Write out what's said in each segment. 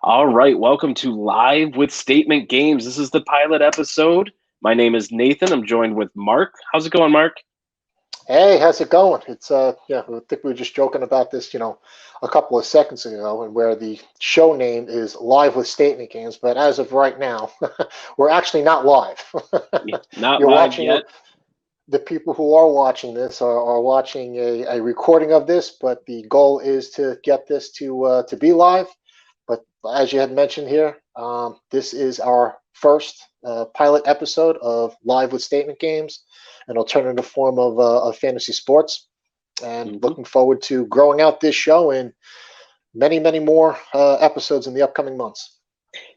All right, welcome to Live with Statement Games. This is the pilot episode. My name is Nathan. I'm joined with Mark. How's it going, Mark? Hey, how's it going? Yeah, I think we were just joking about this, a couple of seconds ago, and where the show name is Live with Statement Games, but as of right now, we're actually not live. Not You're live watching, yet. the people who are watching this are watching a recording of this, but the goal is to get this to be live. But as you had mentioned here, this is our first pilot episode of Live with Statement Games, an alternative form of fantasy sports, and Mhm. looking forward to growing out this show and many, many more episodes in the upcoming months.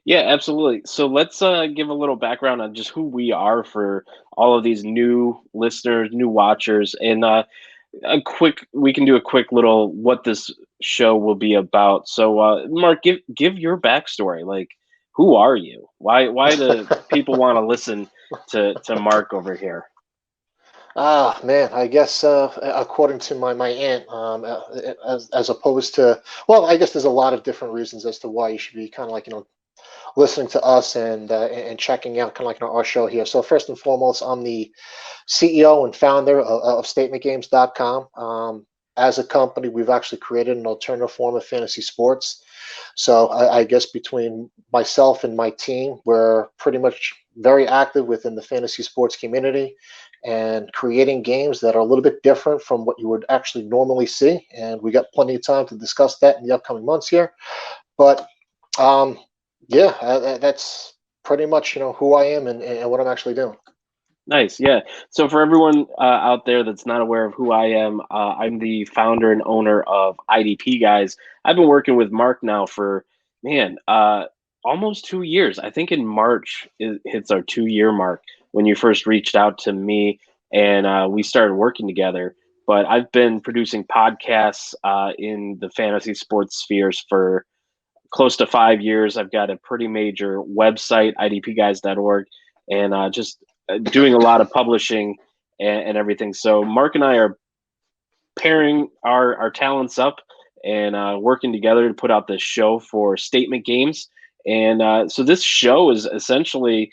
Yeah, absolutely. So let's give a little background on just who we are for all of these new listeners, new watchers, and we can do a quick little what this show will be about. So, Mark, give your backstory. Like, who are you? Why do people want to listen to Mark over here? Ah, man, I guess according to my aunt, as opposed to, well, I guess there's a lot of different reasons as to why you should be kind of like, listening to us and checking out kind of like our show here. So first and foremost, I'm the CEO and founder of StatementGames.com. As a company, we've actually created an alternative form of fantasy sports. So I guess between myself and my team, we're pretty much very active within the fantasy sports community and creating games that are a little bit different from what you would actually normally see. And we got plenty of time to discuss that in the upcoming months here. But um, yeah, that's pretty much who I am and what I'm actually doing. Nice, yeah. So for everyone out there that's not aware of who I am, I'm the founder and owner of IDP Guys. I've been working with Mark now for man, almost 2 years. I think in March it hits our 2 year mark when you first reached out to me and we started working together. But I've been producing podcasts in the fantasy sports spheres for close to 5 years. I've got a pretty major website, idpguys.org, and just doing a lot of publishing and everything. So Mark and I are pairing our talents up and working together to put out this show for Statement Games. And so this show is essentially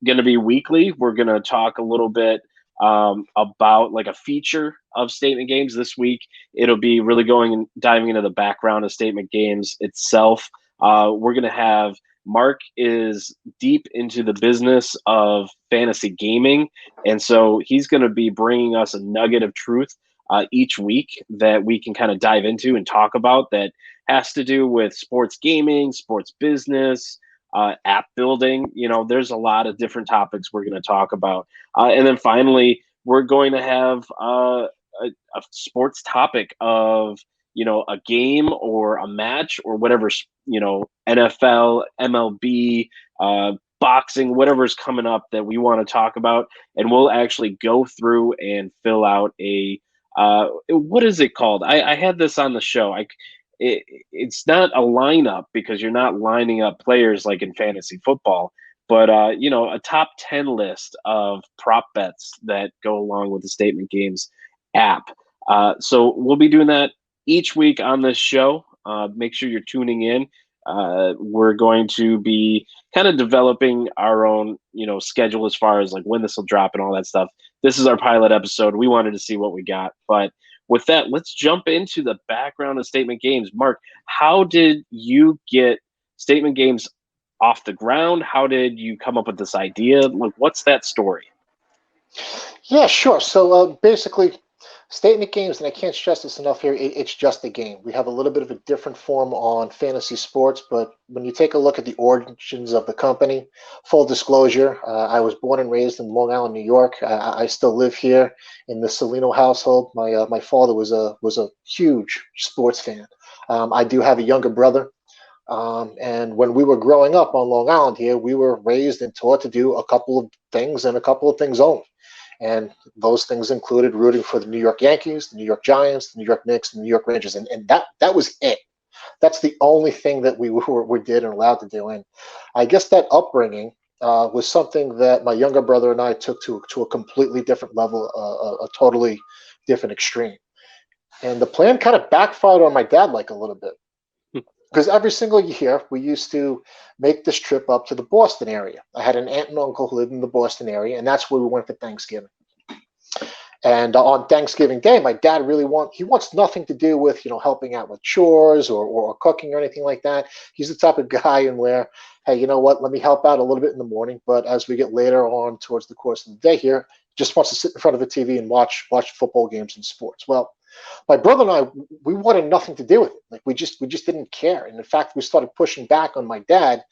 going to be weekly. We're going to talk a little bit about like a feature of Statement Games this week. It'll be really going and diving into the background of Statement Games itself. We're going to have Mark is deep into the business of fantasy gaming, and so he's going to be bringing us a nugget of truth each week that we can kind of dive into and talk about that has to do with sports gaming, sports business, app building. There's a lot of different topics we're going to talk about. And then finally, we're going to have a sports topic of, a game or a match or whatever, NFL, MLB, boxing, whatever's coming up that we want to talk about. And we'll actually go through and fill out what is it called? I had this on the show. It's not a lineup because you're not lining up players like in fantasy football, but a top 10 list of prop bets that go along with the Statement Games app. So we'll be doing that each week on this show. Make sure you're tuning in. We're going to be kind of developing our own, schedule as far as like when this will drop and all that stuff. This is our pilot episode. We wanted to see what we got. But with that, let's jump into the background of Statement Games. Mark, how did you get Statement Games off the ground? How did you come up with this idea? Like, what's that story? Yeah, sure. So basically, statement games, and I can't stress this enough here, it's just a game. We have a little bit of a different form on fantasy sports, but when you take a look at the origins of the company, full disclosure, I was born and raised in Long Island, New York. I still live here in the Saulino household. My father was a huge sports fan. I do have a younger brother. And when we were growing up on Long Island here, we were raised and taught to do a couple of things and a couple of things only. And those things included rooting for the New York Yankees, the New York Giants, the New York Knicks, the New York Rangers, and that was it. That's the only thing that we did and allowed to do. And I guess that upbringing was something that my younger brother and I took to a completely different level, a totally different extreme. And the plan kind of backfired on my dad like a little bit. because every single year we used to make this trip up to the Boston area. I had an aunt and uncle who lived in the Boston area, and that's where we went for Thanksgiving. And on Thanksgiving Day, my dad he wants nothing to do with, helping out with chores or cooking or anything like that. He's the type of guy in where, hey, you know what, let me help out a little bit in the morning, but as we get later on towards the course of the day here, just wants to sit in front of the TV and watch football games and sports. Well, my brother and I, we wanted nothing to do with it. Like we just didn't care. And in fact, we started pushing back on my dad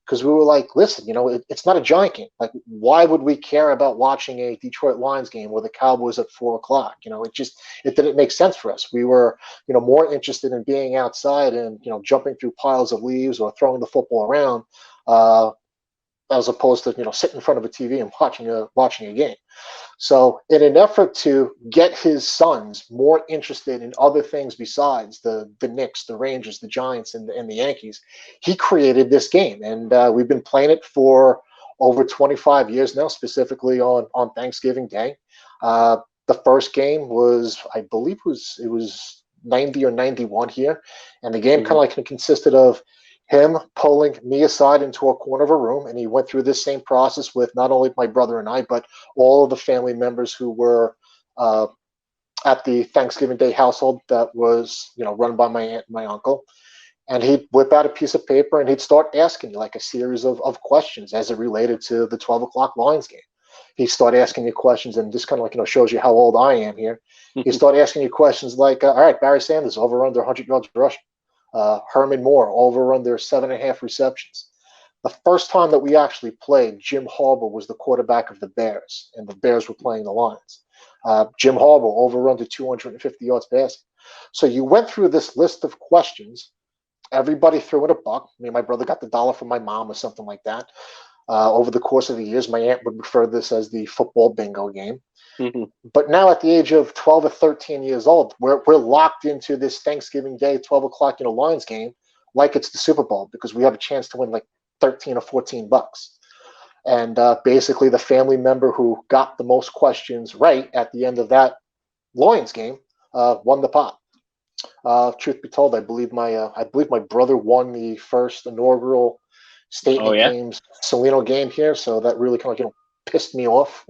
because we were like, listen, it's not a Giant game. Like, why would we care about watching a Detroit Lions game where the Cowboys at 4 o'clock? It didn't make sense for us. We were, more interested in being outside and, jumping through piles of leaves or throwing the football around, as opposed to, sitting in front of a TV and watching a game. So in an effort to get his sons more interested in other things besides the Knicks, the Rangers, the Giants, and the Yankees, he created this game. And we've been playing it for over 25 years now, specifically on Thanksgiving Day. The first game was, I believe it was 90 or 91 here. And the game kind of like consisted of him pulling me aside into a corner of a room, and he went through this same process with not only my brother and I, but all of the family members who were at the Thanksgiving Day household that was, run by my aunt and my uncle. And he'd whip out a piece of paper and he'd start asking you like a series of questions as it related to the 12 o'clock Lions game. He'd start asking you questions, and this kind of like, shows you how old I am here. He'd start asking you questions like, all right, Barry Sanders, over under 100 yards rushing. Herman Moore, over under 7.5 receptions. The first time that we actually played, Jim Harbaugh was the quarterback of the Bears, and the Bears were playing the Lions. Jim Harbaugh, over under 250 yards passing. So you went through this list of questions. Everybody threw in a buck. Me and my brother got the dollar from my mom or something like that. Over the course of the years, my aunt would refer to this as the football bingo game. But now at the age of 12 or 13 years old, we're locked into this Thanksgiving Day, 12 o'clock, Lions game like it's the Super Bowl, because we have a chance to win like 13 or 14 bucks. And basically the family member who got the most questions right at the end of that Lions game won the pot. Truth be told, I believe my brother won the first inaugural Statement Games Saulino game here, so that really kind of pissed me off.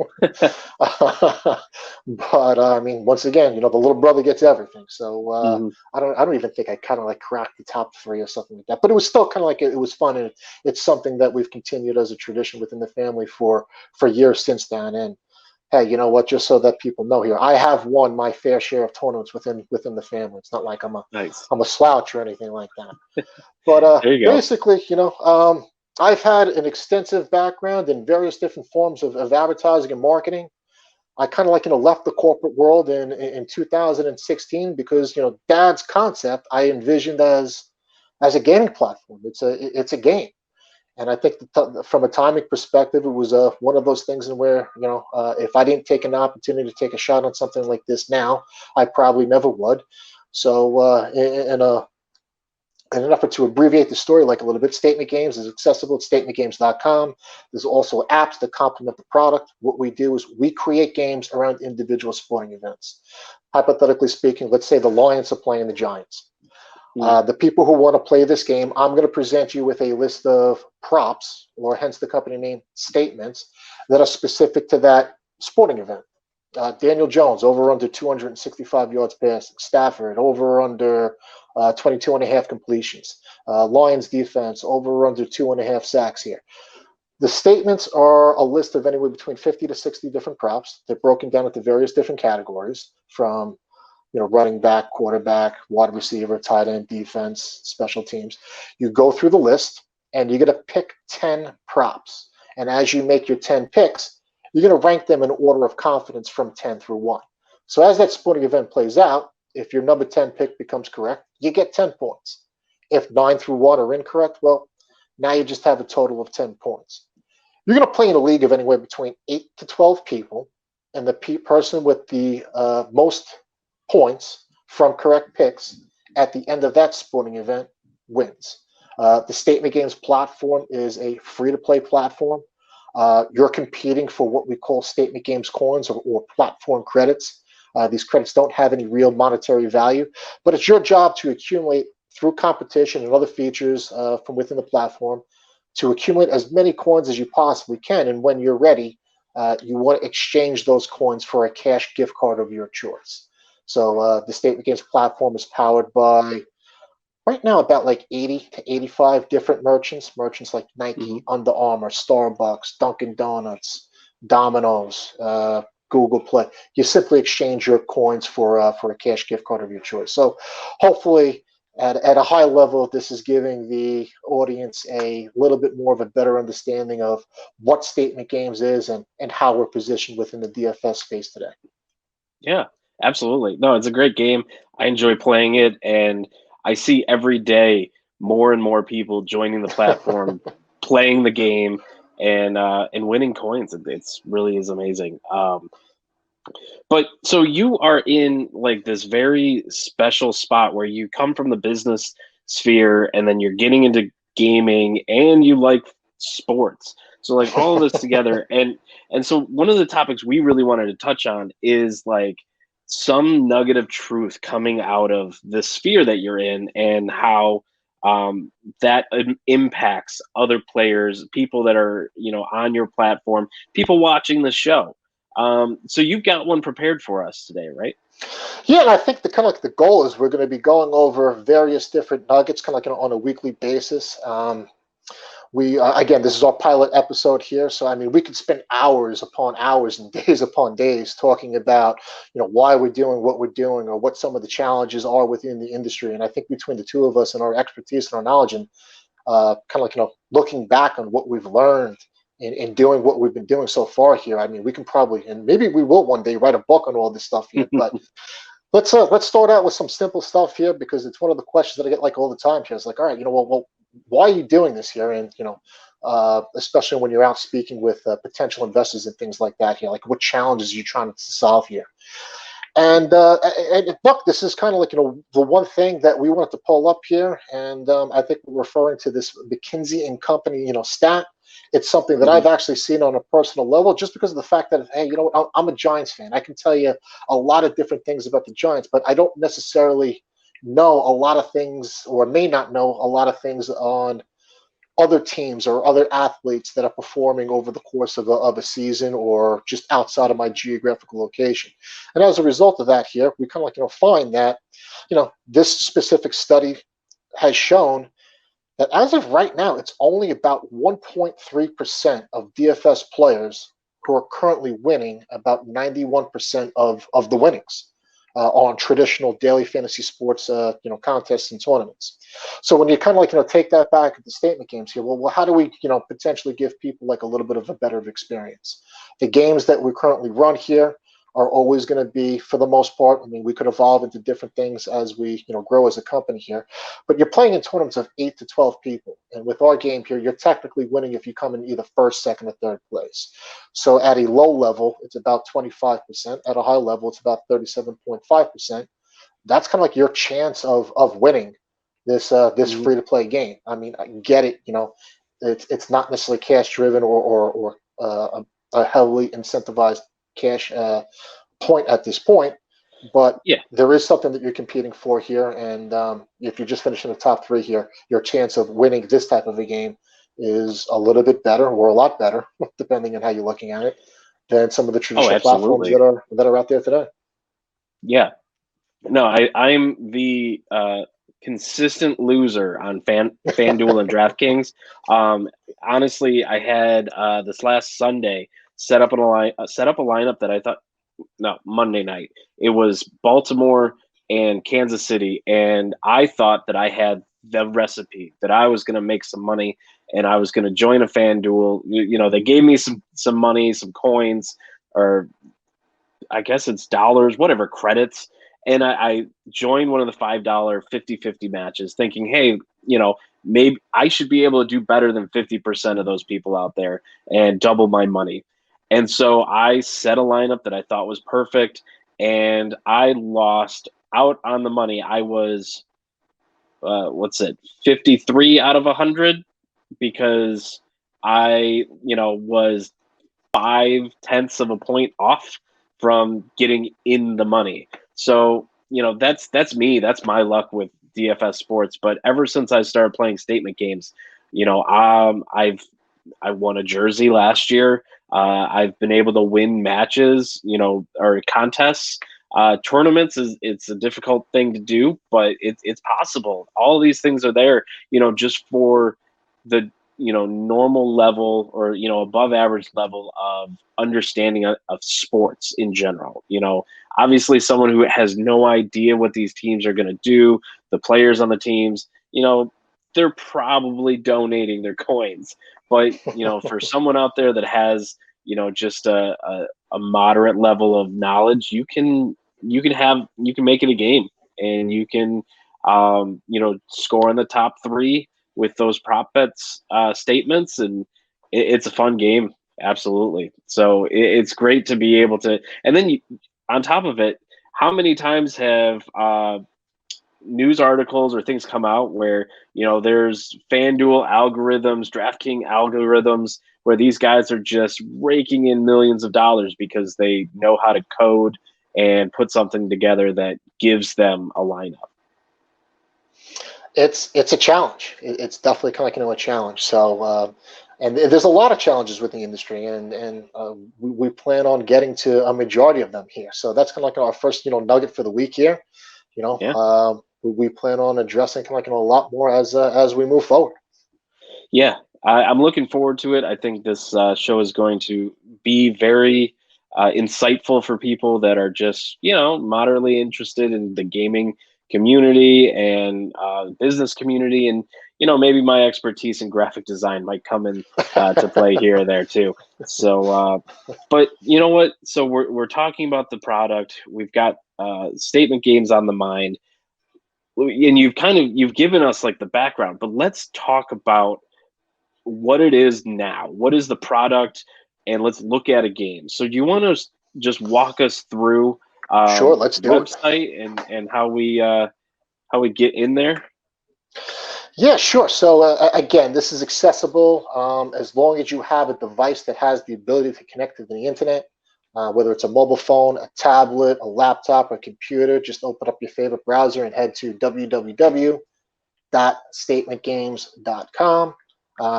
But I mean, once again, the little brother gets everything. So I don't even think I kind of like cracked the top 3 or something like that. But it was still kind of like it was fun, and it's something that we've continued as a tradition within the family for years since then. And hey, you know what? Just so that people know here, I have won my fair share of tournaments within the family. It's not like I'm a slouch or anything like that. But basically, I've had an extensive background in various different forms of advertising and marketing. I kind of like, left the corporate world in 2016 because, Dad's concept I envisioned as a gaming platform. It's a game. And I think from a timing perspective, it was one of those things in where, if I didn't take an opportunity to take a shot on something like this now, I probably never would. So in an effort to abbreviate the story like a little bit, Statement Games is accessible at StatementGames.com. There's also apps that complement the product. What we do is we create games around individual sporting events. Hypothetically speaking, let's say the Lions are playing the Giants. The people who want to play this game, I'm going to present you with a list of props, or hence the company name, statements, that are specific to that sporting event. Daniel Jones, over under 265 yards passing. Stafford, over under 22.5 completions. Lions defense, over under 2.5 sacks here. The statements are a list of anywhere between 50 to 60 different props. They're broken down into various different categories, from running back, quarterback, wide receiver, tight end, defense, special teams. You go through the list and you're going to pick 10 props. And as you make your 10 picks, you're going to rank them in order of confidence from 10 through 1. So as that sporting event plays out, if your number 10 pick becomes correct, you get 10 points. If 9 through 1 are incorrect, well, now you just have a total of 10 points. You're going to play in a league of anywhere between 8 to 12 people, and the person with the most points from correct picks at the end of that sporting event wins. The Statement Games platform is a free-to-play platform. You're competing for what we call Statement Games coins or platform credits. These credits don't have any real monetary value, but it's your job to accumulate through competition and other features from within the platform to accumulate as many coins as you possibly can. And when you're ready, you want to exchange those coins for a cash gift card of your choice. So the Statement Games platform is powered by right now about like 80 to 85 different merchants like Nike, Under Armour, Starbucks, Dunkin' Donuts, Domino's, Google Play. You simply exchange your coins for a cash gift card of your choice. So hopefully at a high level, this is giving the audience a little bit more of a better understanding of what Statement Games is and how we're positioned within the DFS space today. Yeah, absolutely. No, it's a great game. I enjoy playing it, and I see every day more and more people joining the platform, playing the game, and winning coins. It's really is amazing. But so you are in like this very special spot where you come from the business sphere, and then you're getting into gaming, and you like sports. So like all of this together, and so one of the topics we really wanted to touch on is like some nugget of truth coming out of the sphere that you're in, and how that impacts other players, people that are on your platform, people watching the show. So you've got one prepared for us today, right? Yeah, and I think the kind of like the goal is we're going to be going over various different nuggets, kind of like on a weekly basis. We again, this is our pilot episode here, so I mean, we could spend hours upon hours and days upon days talking about why we're doing what we're doing, or what some of the challenges are within the industry. And I think between the two of us and our expertise and our knowledge, and kind of like looking back on what we've learned in doing what we've been doing so far here, I mean, we can probably, and maybe we will one day, write a book on all this stuff here. But let's start out with some simple stuff here, because it's one of the questions that I get like all the time here. It's like, all right, well, why are you doing this here? And especially when you're out speaking with potential investors and things like that here, like what challenges are you trying to solve here? And look, this is kind of like the one thing that we wanted to pull up here, and I think we're referring to this McKinsey and Company stat. It's something that I've actually seen on a personal level, just because of the fact that, hey, I'm a Giants fan. I can tell you a lot of different things about the Giants, but I don't necessarily know a lot of things, or may not know a lot of things on other teams or other athletes that are performing over the course of a season, or just outside of my geographical location. And as a result of that here, we kind of like find that this specific study has shown that as of right now, it's only about 1.3% of DFS players who are currently winning about 91% of the winnings on traditional daily fantasy sports, contests and tournaments. So when you kind of like take that back at the Statement Games here, well, how do we potentially give people like a little bit of a better experience? The games that we currently run here are always going to be, for the most part, I mean, we could evolve into different things as we grow as a company here, but you're playing in tournaments of 8 to 12 people, and with our game here, you're technically winning if you come in either first, second, or third place. So at a low level, it's about 25%. At a high level, it's about 37.5%. That's kind of like your chance of winning this free to play game. I mean, I get it. It's not necessarily cash driven or a heavily incentivized cash point at this point, but there is something that you're competing for here. And if you're just finishing the top 3 here, your chance of winning this type of a game is a little bit better, or a lot better, depending on how you're looking at it, than some of the traditional platforms that are out there today. Yeah. No, I'm the consistent loser on FanDuel and DraftKings. Honestly, I had this last Sunday set up a lineup that I thought, no, Monday night. It was Baltimore and Kansas City, and I thought that I had the recipe, that I was going to make some money, and I was going to join a FanDuel. They gave me some money, some coins, or I guess it's dollars, whatever, credits. And I joined one of the $5 50-50 matches thinking, hey, maybe I should be able to do better than 50% of those people out there and double my money. And so I set a lineup that I thought was perfect, and I lost out on the money. I was, 53 out of 100, because I, was 0.5 of a point off from getting in the money. So, that's me. That's my luck with DFS sports, but ever since I started playing statement games, I won a jersey last year. I've been able to win matches, or contests. Tournaments it's a difficult thing to do, but it's possible. All of these things are there, just for the normal level, or above average level of understanding of sports in general. Obviously someone who has no idea what these teams are going to do, the players on the teams, they're probably donating their coins. But for someone out there that has just a moderate level of knowledge, you can make it a game, and you can score in the top 3 with those prop bets statements, and it's a fun game. Absolutely. So it's great to be able to, and then on top of it, how many times have news articles or things come out where there's FanDuel algorithms, DraftKings algorithms, where these guys are just raking in millions of dollars because they know how to code and put something together that gives them a lineup. It's a challenge. It's definitely kind of like a challenge. So and there's a lot of challenges with the industry, and we plan on getting to a majority of them here. So that's kind of like our first nugget for the week here. Yeah. We plan on addressing kind of like a lot more as we move forward. Yeah, I'm looking forward to it. I think this show is going to be very insightful for people that are just moderately interested in the gaming community and business community, and maybe my expertise in graphic design might come in to play here or there too. So, but you know what? So we're talking about the product. We've got Statement Games on the mind, and you've given us like the background, but let's talk about what it is now. What is the product? And let's look at a game. So do you want to just walk us through Sure, let's do website it. and how we get in there? Yeah, sure. So again, this is accessible as long as you have a device that has the ability to connect to the internet, whether it's a mobile phone, a tablet, a laptop, or a computer. Just open up your favorite browser and head to www.statementgames.com.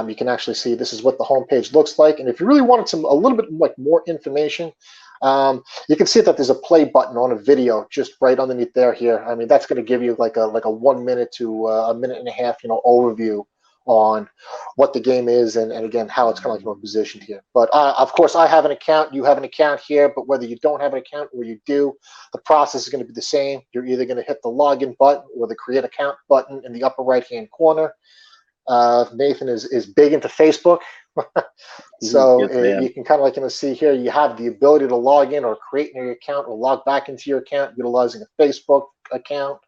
You can actually see this is what the homepage looks like. And if you really wanted a little bit like more information, you can see that there's a play button on a video just right underneath there here. I mean, that's going to give you like a 1 minute to a minute and a half, overview on what the game is, and again, how it's kind of like positioned here. But of course, I have an account, you have an account here, but whether you don't have an account or you do, the process is going to be the same. You're either going to hit the login button or the create account button in the upper right-hand corner. Nathan is big into Facebook. So you can kind of like see here, you have the ability to log in or create your account or log back into your account utilizing a Facebook account,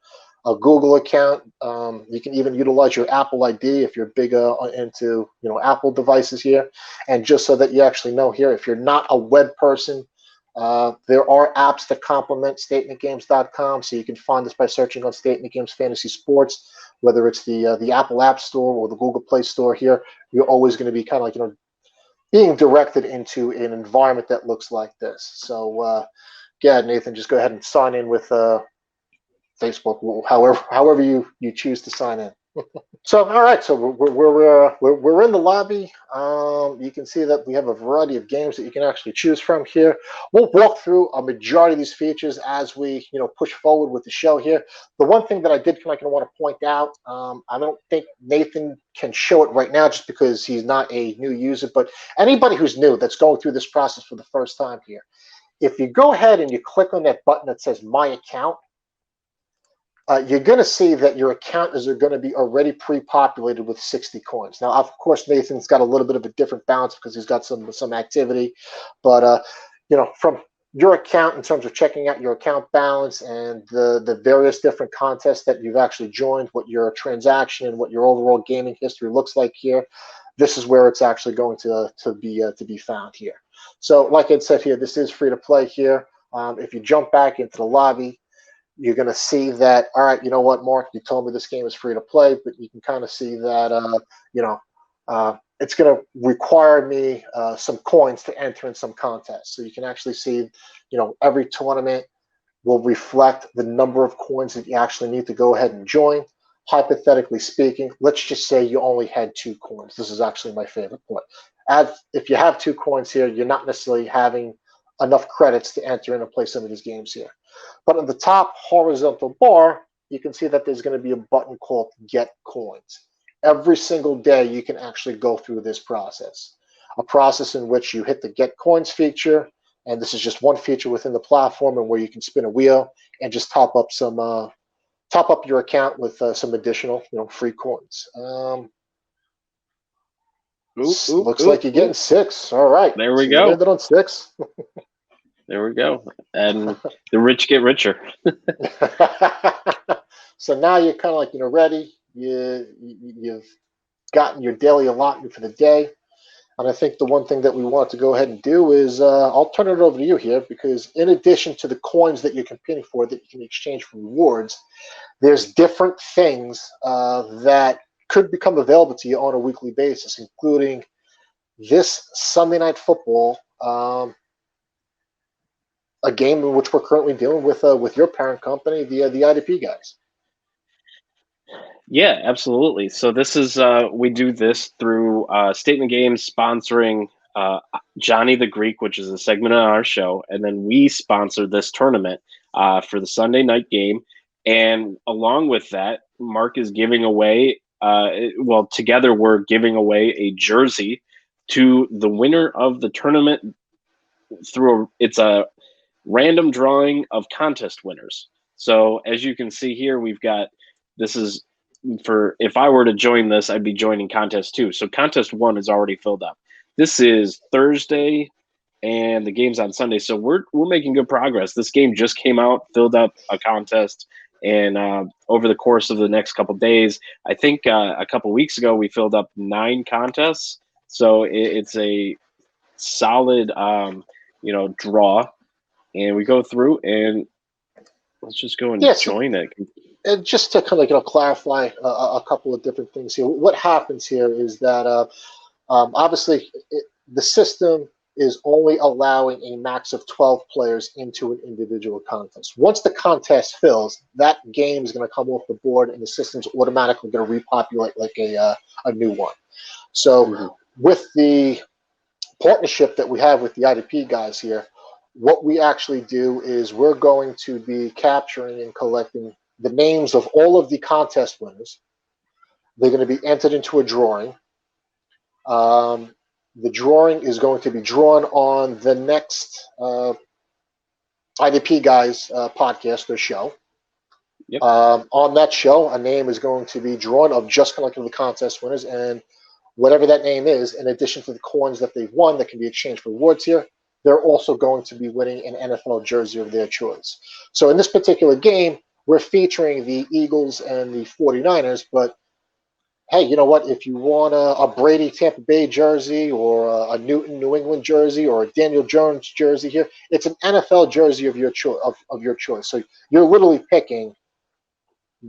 a Google account. You can even utilize your Apple ID if you're big into Apple devices here. And just so that you actually know here, if you're not a web person, there are apps that complement StatementGames.com. So you can find this by searching on Statement Games Fantasy Sports, whether it's the Apple App Store or the Google Play Store here. You're always going to be kind of like being directed into an environment that looks like this. So yeah, Nathan, just go ahead and sign in with Facebook, however you choose to sign in. So all right, so we're in the lobby. You can see that we have a variety of games that you can actually choose from here. We'll walk through a majority of these features as we push forward with the show here. The one thing that I did kind of want to point out, I don't think Nathan can show it right now just because he's not a new user, but anybody who's new that's going through this process for the first time here, if you go ahead and you click on that button that says My Account, you're going to see that your account is going to be already pre-populated with 60 coins. Now, of course, Nathan's got a little bit of a different balance because he's got some activity, but from your account in terms of checking out your account balance and the various different contests that you've actually joined, what your transaction and what your overall gaming history looks like here, this is where it's actually going to be found here. So, like I said here, this is free to play here. If you jump back into the lobby, you're going to see that, all right, you know what, Mark, you told me this game is free to play, but you can kind of see that, it's going to require me some coins to enter in some contests. So you can actually see, every tournament will reflect the number of coins that you actually need to go ahead and join. hypothetically speaking, let's just say you only had 2 coins. This is actually my favorite point. If you have 2 coins here, you're not necessarily having enough credits to enter in and play some of these games here. But on the top horizontal bar, you can see that there's going to be a button called Get Coins. Every single day, you can actually go through this process, a process in which you hit the Get Coins feature, and this is just one feature within the platform, and where you can spin a wheel and just top up your account with some additional, free coins. Looks like you're getting 6. All right, there we so go. You landed on 6. There we go, and the rich get richer. So now you're kind of like ready. You've gotten your daily allotment for the day, and I think the one thing that we want to go ahead and do is I'll turn it over to you here, because in addition to the coins that you're competing for that you can exchange for rewards, there's different things that could become available to you on a weekly basis, including this Sunday Night Football, a game in which we're currently dealing with your parent company, the IDP Guys. Yeah, absolutely. So this is we do this through Statement Games sponsoring Johnny the Greek, which is a segment on our show, and then we sponsor this tournament for the Sunday night game. And along with that, Marc is giving away. Together we're giving away a jersey to the winner of the tournament it's a random drawing of contest winners. So as you can see here, we've got, this is for, if I were to join this, I'd be joining contest 2. So contest 1 is already filled up. This is Thursday and the game's on Sunday. So we're making good progress. This game just came out, filled up a contest. And over the course of the next couple days, I think a couple weeks ago, we filled up 9 contests. So it's a solid, draw. And we go through, and let's just go and join it. And just to kind of clarify a couple of different things here. What happens here is that obviously the system is only allowing a max of 12 players into an individual contest. Once the contest fills, that game is going to come off the board, and the system's automatically going to repopulate like a new one. So with the partnership that we have with the IDP Guys here, what we actually do is we're going to be capturing and collecting the names of all of the contest winners. They're going to be entered into a drawing. The drawing is going to be drawn on the next IDP Guys podcast or show. Yep. On that show, a name is going to be drawn of just collecting the contest winners, and whatever that name is, in addition to the coins that they've won that can be exchanged for rewards here, they're also going to be winning an NFL jersey of their choice. So in this particular game, we're featuring the Eagles and the 49ers, but hey, you know what? If you want a Brady Tampa Bay jersey, or a Newton New England jersey, or a Daniel Jones jersey here, it's an NFL jersey of your choice. So you're literally picking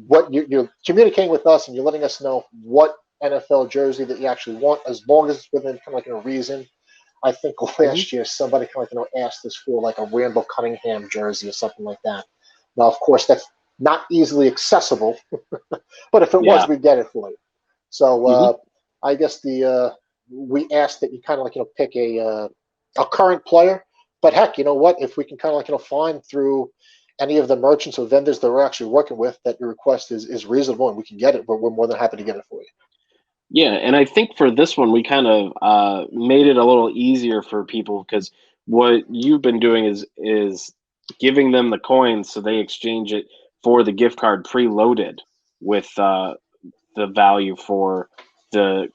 what you're communicating with us, and you're letting us know what NFL jersey that you actually want, as long as it's within kind of like a reason. I think last year somebody kind of asked us for like a Randall Cunningham jersey or something like that. Now, of course, that's not easily accessible, but if it was, we'd get it for you. So I guess we asked that you kind of pick a current player. But heck, you know what? If we can kind of find through any of the merchants or vendors that we're actually working with that your request is reasonable and we can get it, but we're more than happy to get it for you. Yeah, and I think for this one, we kind of made it a little easier for people, because what you've been doing is giving them the coins so they exchange it for the gift card preloaded with the value for the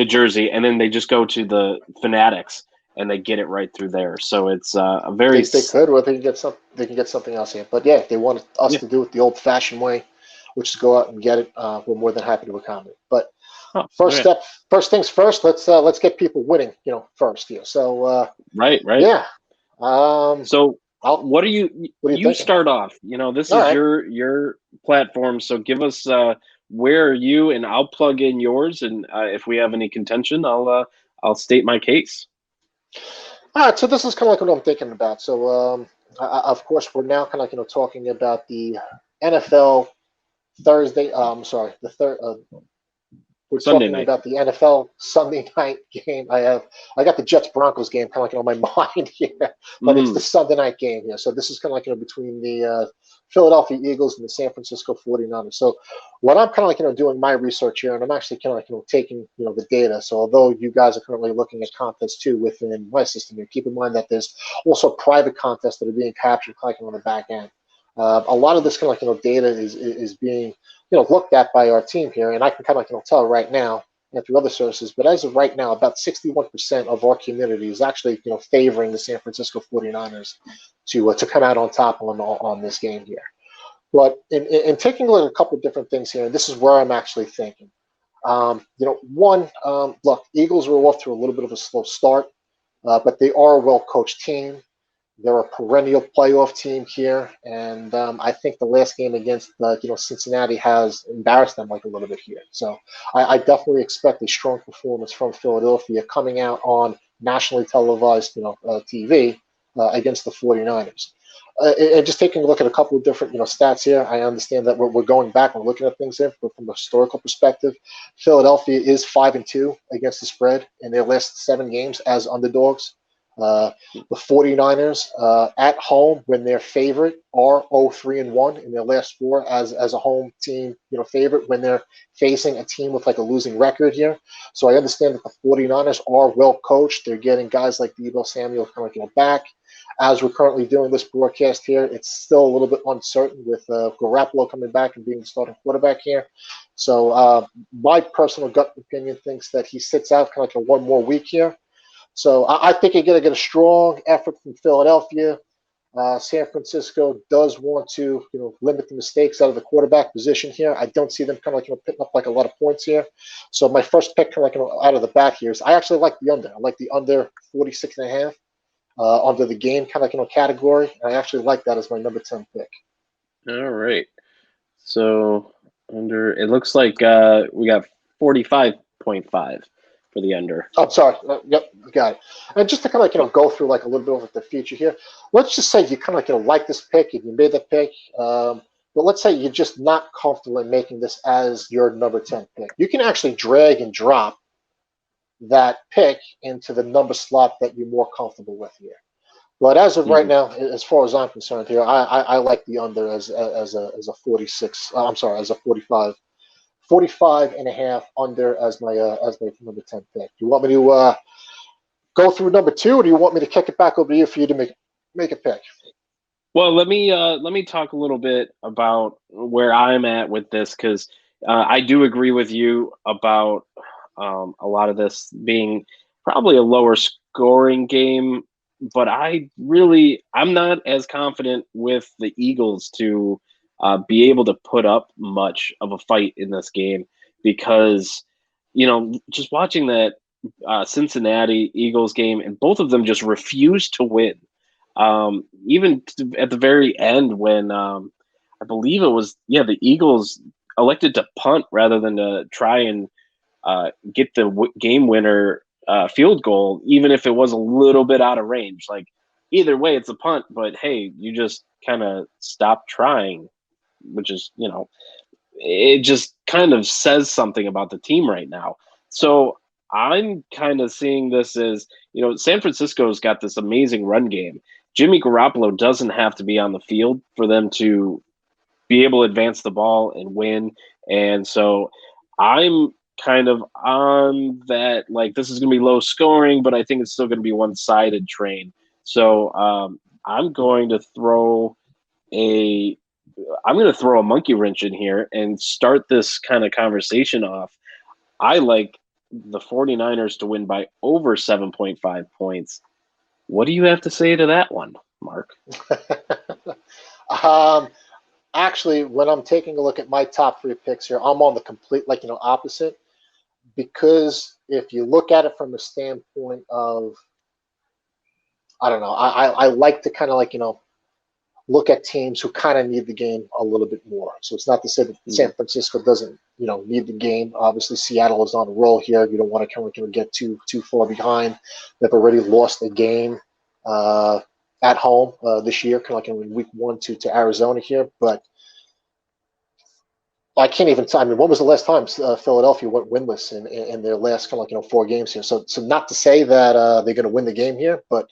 jersey, and then they just go to the Fanatics and they get it right through there. So it's a very they could, or they can get something else here. But yeah, if they want us to do it the old-fashioned way, which is go out and get it, we're more than happy to accommodate. But first things first, let's get people winning, first here. So right. Yeah. So what do you start off? This is your platform, so give us where are you, and I'll plug in yours, and if we have any contention, I'll state my case. All right, so this is kind of like what I'm thinking about. So of course, we're now kind of talking about the NFL Thursday. I'm sorry, the third. We're Sunday talking night. about the NFL Sunday night game. I got the Jets Broncos game kind of like on my mind here, but it's the Sunday night game here. So this is kind of like between the Philadelphia Eagles and the San Francisco 49ers. So what I'm kind of like doing my research here, and I'm actually kind of like taking the data. So although you guys are currently looking at contests too within my system here, keep in mind that there's also private contests that are being captured kind of on the back end. A lot of this kind of like data is being looked at by our team here, and I can kind of tell right now and through other sources, but as of right now, about 61% of our community is actually favoring the San Francisco 49ers to come out on top on this game here. But in taking a look at a couple of different things here, and this is where I'm actually thinking. Look, Eagles were off to a little bit of a slow start, but they are a well-coached team. They're a perennial playoff team here, and I think the last game against Cincinnati has embarrassed them like a little bit here. So I definitely expect a strong performance from Philadelphia coming out on nationally televised TV against the 49ers. And just taking a look at a couple of different stats here, I understand that we're going back and looking at things here, but from a historical perspective, Philadelphia is 5-2 against the spread in their last 7 games as underdogs. The 49ers at home, when they're favorite, are 0-3-1 in their last 4 as a home team favorite when they're facing a team with like a losing record here. So I understand that the 49ers are well coached. They're getting guys like Deebo Samuel kind of back. As we're currently doing this broadcast here, it's still a little bit uncertain with Garoppolo coming back and being the starting quarterback here. So my personal gut opinion thinks that he sits out kind of like one more week here. So I think you're going to get a strong effort from Philadelphia. San Francisco does want to, limit the mistakes out of the quarterback position here. I don't see them kind of like picking up like a lot of points here. So my first pick kind of like out of the bat here is I actually like the under. I like the under 46.5 under the game kind of category. And I actually like that as my number 10 pick. All right. So under, it looks like we got 45.5 for the under. I'm sorry. Yep, got it. And just to kind of go through like a little bit of the future here. Let's just say you kind of like this pick and you made the pick. But let's say you're just not comfortable in making this as your number 10 pick. You can actually drag and drop that pick into the number slot that you're more comfortable with here. But as of right now, as far as I'm concerned here, I like the under as a 46. I'm sorry, as a 45. 45.5 under as my number 10 pick. Do you want me to go through number 2, or do you want me to kick it back over to you for you to make a pick? Well, let me talk a little bit about where I'm at with this, because I do agree with you about a lot of this being probably a lower scoring game, but I'm not as confident with the Eagles to be able to put up much of a fight in this game, because just watching that Cincinnati Eagles game, and both of them just refused to win. Even at the very end, when I believe it was the Eagles elected to punt rather than to try and get the game winner field goal, even if it was a little bit out of range. Like, either way, it's a punt, but hey, you just kind of stop trying, which is, it just kind of says something about the team right now. So I'm kind of seeing this as, San Francisco's got this amazing run game. Jimmy Garoppolo doesn't have to be on the field for them to be able to advance the ball and win. And so I'm kind of on that, like, this is going to be low scoring, but I think it's still going to be one-sided train. So I'm going to throw a monkey wrench in here and start this kind of conversation off. I like the 49ers to win by over 7.5 points. What do you have to say to that one, Mark? Actually, when I'm taking a look at my top 3 picks here, I'm on the complete, opposite. Because if you look at it from the standpoint of, I don't know, I like to kind of look at teams who kind of need the game a little bit more. So it's not to say that San Francisco doesn't, need the game. Obviously, Seattle is on a roll here. You don't want to kind of get too far behind. They've already lost a game at home this year, kind of like in week 1 to Arizona here. But I can't even. I mean, when was the last time Philadelphia went winless in their last kind of like 4 games here? So not to say that they're going to win the game here, but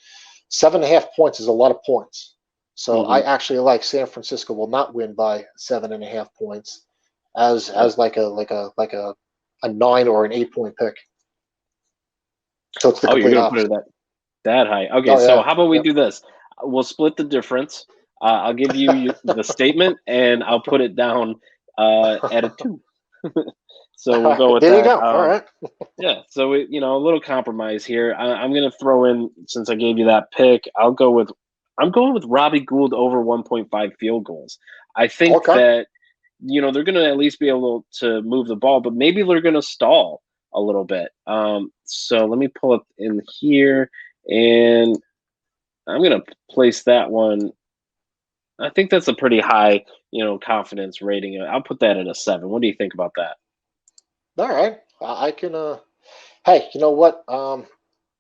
7.5 points is a lot of points. So I actually like San Francisco will not win by 7.5 points, as like a 9 or an 8 point pick. So it's the You're complete going to put opposite. it that high. Okay, Oh, so yeah. how about we do this? We'll split the difference. I'll give you the statement, and I'll put it down at a 2. So we'll go with There you that. go. All right. Yeah, so a little compromise here. I'm going to throw in, since I gave you that pick, I'm going with Robbie Gould over 1.5 field goals. I think Okay. that they're going to at least be able to move the ball, but maybe they're going to stall a little bit. So let me pull it in here, and I'm going to place that one. I think that's a pretty high, confidence rating. I'll put that at a 7. What do you think about that? All right. I can. Hey, you know what?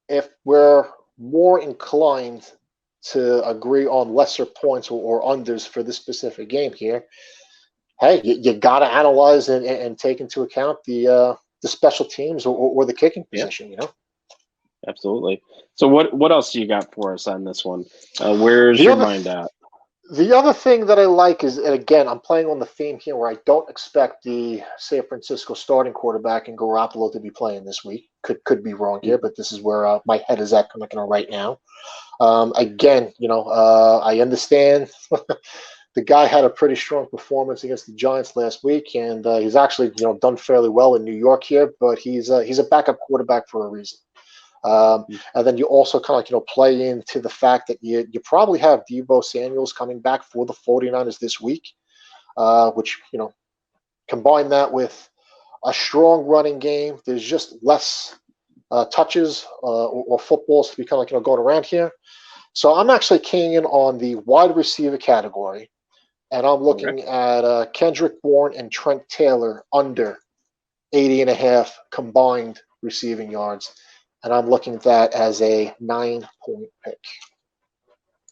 If we're more inclined to agree on lesser points or unders for this specific game here, hey, you got to analyze and take into account the special teams or the kicking position. Absolutely. So what else do you got for us on this one? Where's your mind at? The other thing that I like is, and again, I'm playing on the theme here where I don't expect the San Francisco starting quarterback and Garoppolo to be playing this week. Could be wrong here, but this is where my head is at right now. Again, I understand the guy had a pretty strong performance against the Giants last week, and he's actually done fairly well in New York here. But he's a backup quarterback for a reason. And then you also kind of play into the fact that you probably have Deebo Samuels coming back for the 49ers this week, which combine that with a strong running game. There's just less touches or footballs to be kind of going around here. So I'm actually keying in on the wide receiver category, and I'm looking at Kendrick Bourne and Trent Taylor under 80.5 combined receiving yards. And I'm looking at that as a 9-point pick.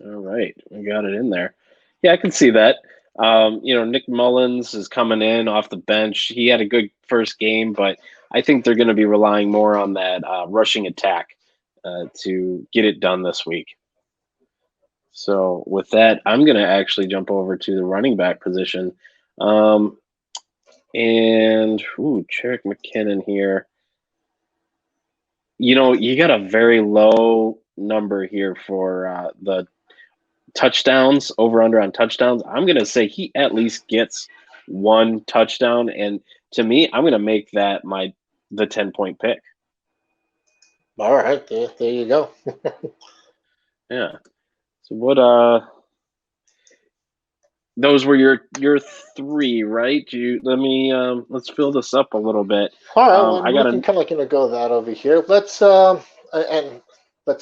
All right, we got it in there. Yeah, I can see that. Nick Mullins is coming in off the bench. He had a good first game, but I think they're going to be relying more on that rushing attack to get it done this week. So with that, I'm going to actually jump over to the running back position. Jarek McKinnon here. You got a very low number here for the touchdowns, over under on touchdowns. I'm going to say he at least gets 1 touchdown. And to me, I'm going to make that the 10-point pick. All right. There you go. Yeah. So what, those were your 3, right? Let's fill this up a little bit. All right, well, we can kind of go that over here. Let's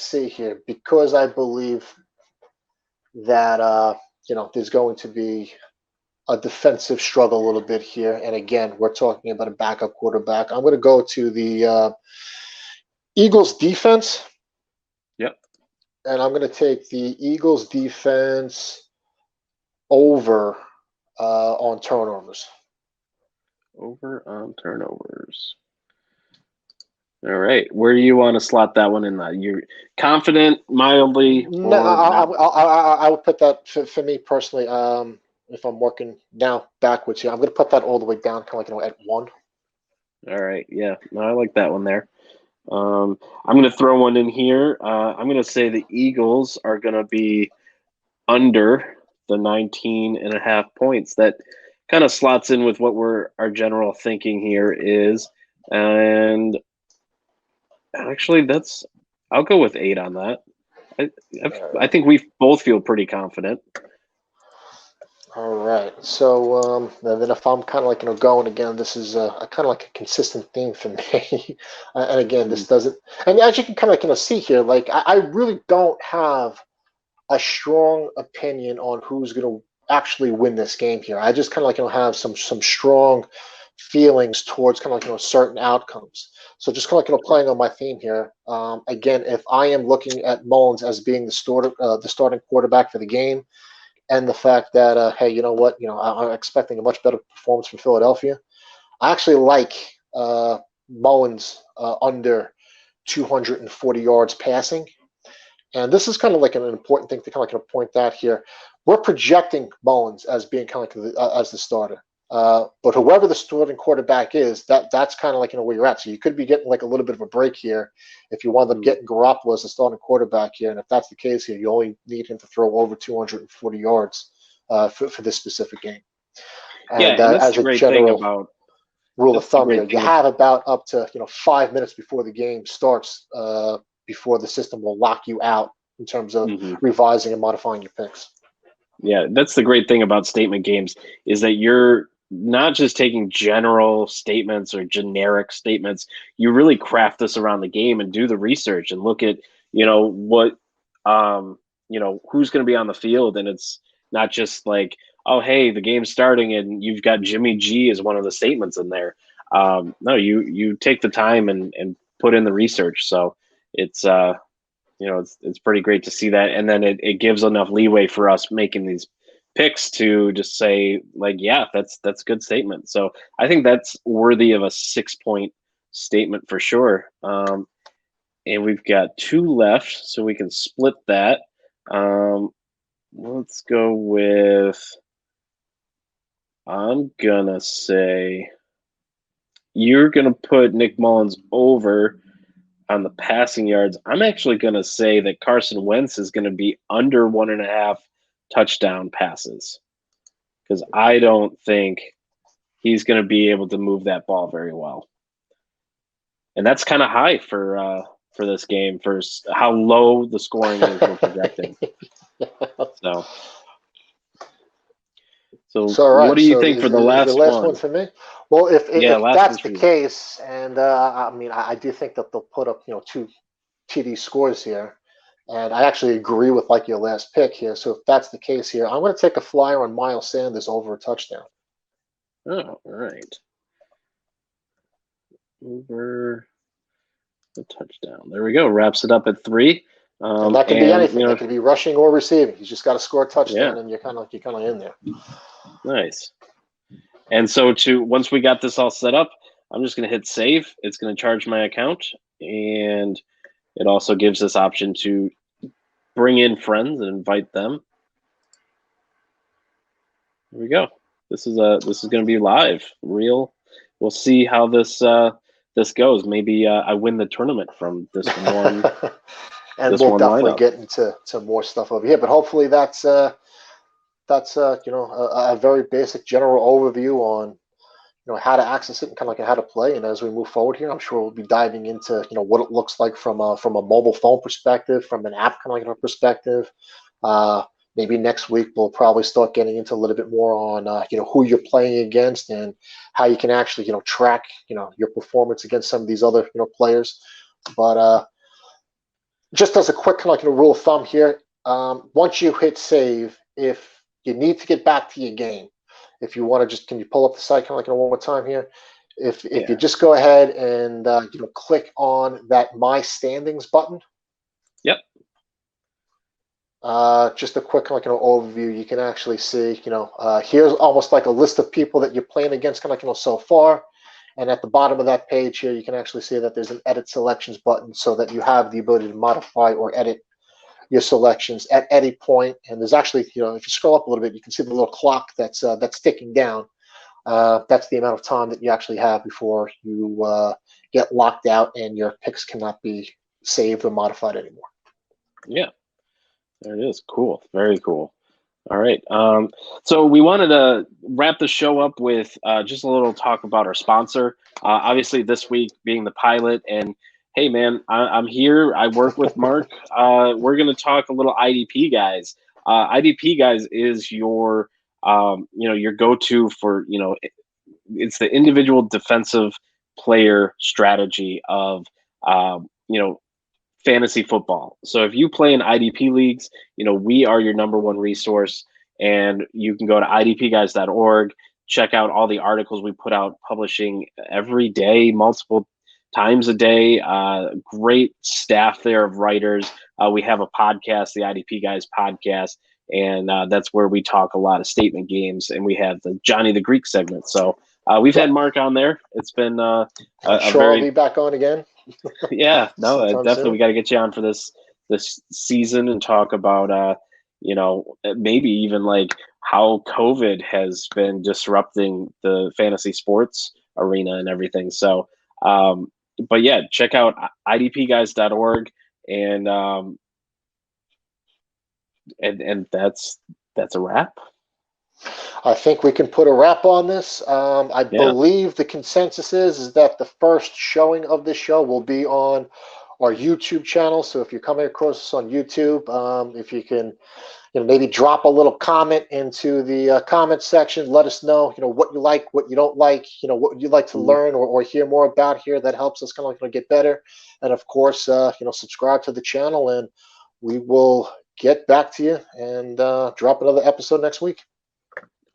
see here, because I believe that there's going to be a defensive struggle a little bit here, and again, we're talking about a backup quarterback. I'm going to go to the Eagles defense. Yep. And I'm going to take the Eagles defense over on turnovers. Over on turnovers. All right. Where do you want to slot that one in? You're confident, mildly? No, I would put that for me personally. If I'm working now backwards here, I'm going to put that all the way down, kind of at 1. All right. Yeah. No, I like that one there. I'm going to throw one in here. I'm going to say the Eagles are going to be under the 19.5 points. That kind of slots in with what our general thinking here is. And actually, I'll go with 8 on that. I think we both feel pretty confident. All right. So then if I'm kind of going again, this is a kind of like a consistent theme for me. And again, this doesn't. And as you can kind of see here, I really don't have a strong opinion on who's going to actually win this game here. I just kind of have some strong feelings towards kind of certain outcomes. So just kind of playing on my theme here. Again, if I am looking at Mullins as being the starting quarterback for the game, and the fact that, hey, you know what? I'm expecting a much better performance from Philadelphia. I actually like Mullins under 240 yards passing. And this is kind of like an important thing to kind of point out here. We're projecting Mullins as being kind of like as the starter. But whoever the starting quarterback is, that's kind of like where you're at. So you could be getting like a little bit of a break here if you wind up getting Garoppolo as the starting quarterback here. And if that's the case here, you only need him to throw over 240 yards for this specific game. And and that's as the a great thing general about rule of thumb here, you have about up to 5 minutes before the game starts before the system will lock you out in terms of revising and modifying your picks. Yeah, that's the great thing about statement games is that you're not just taking general statements or generic statements. You really craft this around the game and do the research and look at, what, who's going to be on the field. And it's not just like, oh, hey, the game's starting and you've got Jimmy G as one of the statements in there. No, you take the time and put in the research. So it's, it's pretty great to see that. And then it gives enough leeway for us making these picks to just say like, yeah, that's a good statement. So I think that's worthy of a 6-point statement for sure. And we've got 2 left, so we can split that. Let's go with, I'm gonna say you're gonna put Nick Mullins over on the passing yards. I'm actually going to say that Carson Wentz is going to be under 1.5 touchdown passes because I don't think he's going to be able to move that ball very well. And that's kind of high for this game, for how low the scoring is we're projecting. So right. What do you think for the last one? The last one for me? Well, if that's the case, and I do think that they'll put up 2 TD scores here, and I actually agree with like your last pick here. So if that's the case here, I'm going to take a flyer on Miles Sanders over a touchdown. Oh, all right. Over the touchdown. There we go. Wraps it up at 3. And that could be anything. It could be rushing or receiving. He's just got to score a touchdown, and you're kind of in there. Nice. And so once we got this all set up, I'm just going to hit save. It's going to charge my account, and it also gives us option to bring in friends and invite them. Here we go. This is going to be live, real. We'll see how this goes. Maybe I win the tournament from this one. And we'll definitely get into more stuff over here. But hopefully that's a very basic general overview on how to access it and kind of like how to play. And as we move forward here, I'm sure we'll be diving into what it looks like from a mobile phone perspective, from an app kind of like perspective. Maybe next week we'll probably start getting into a little bit more on who you're playing against and how you can actually track your performance against some of these other players. But just as a quick kind of rule of thumb here, once you hit save, if you need to get back to your game, if you want to can you pull up the site kind of like one more time here? If you just go ahead and click on that My Standings button. Yep. Just a quick like overview. You can actually see here's almost like a list of people that you're playing against kind of so far. And at the bottom of that page here, you can actually see that there's an Edit Selections button so that you have the ability to modify or edit your selections at any point. And there's actually, if you scroll up a little bit, you can see the little clock that's ticking down. That's the amount of time that you actually have before you get locked out and your picks cannot be saved or modified anymore. Yeah, there it is. Cool. Very cool. All right. So we wanted to wrap the show up with just a little talk about our sponsor. Obviously, this week being the pilot. And hey, man, I'm here. I work with Marc. We're going to talk a little IDP Guys. IDP Guys is your your go-to for it's the individual defensive player strategy of fantasy football. So if you play in IDP leagues, we are your number one resource, and you can go to idpguys.org, check out all the articles we put out, publishing every day, multiple times a day. Great staff there of writers. We have a podcast, the IDP Guys podcast. and that's where we talk a lot of statement games, and we have the Johnny the Greek segment. So we've had Marc on there. It's been I'm a sure very I'll be back on again. yeah, no, Sometime definitely soon. we got to get you on for this season and talk about maybe even like how COVID has been disrupting the fantasy sports arena and everything. So, but yeah, check out idpguys.org and and that's a wrap. I think we can put a wrap on this. I Yeah. believe the consensus is that the first showing of this show will be on our YouTube channel. So if you're coming across us on YouTube, if you can, maybe drop a little comment into the comment section. Let us know, what you like, what you don't like, what would you like to learn or hear more about here. That helps us kind of get better. And of course, subscribe to the channel, and we will get back to you and drop another episode next week.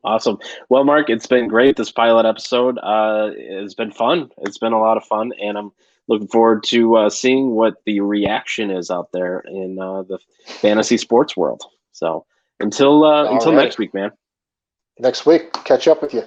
Awesome. Well, Marc, it's been great. This pilot episode it's been fun. It's been a lot of fun, and I'm looking forward to seeing what the reaction is out there in the fantasy sports world. So until All right. next week, man. Next week, catch up with you.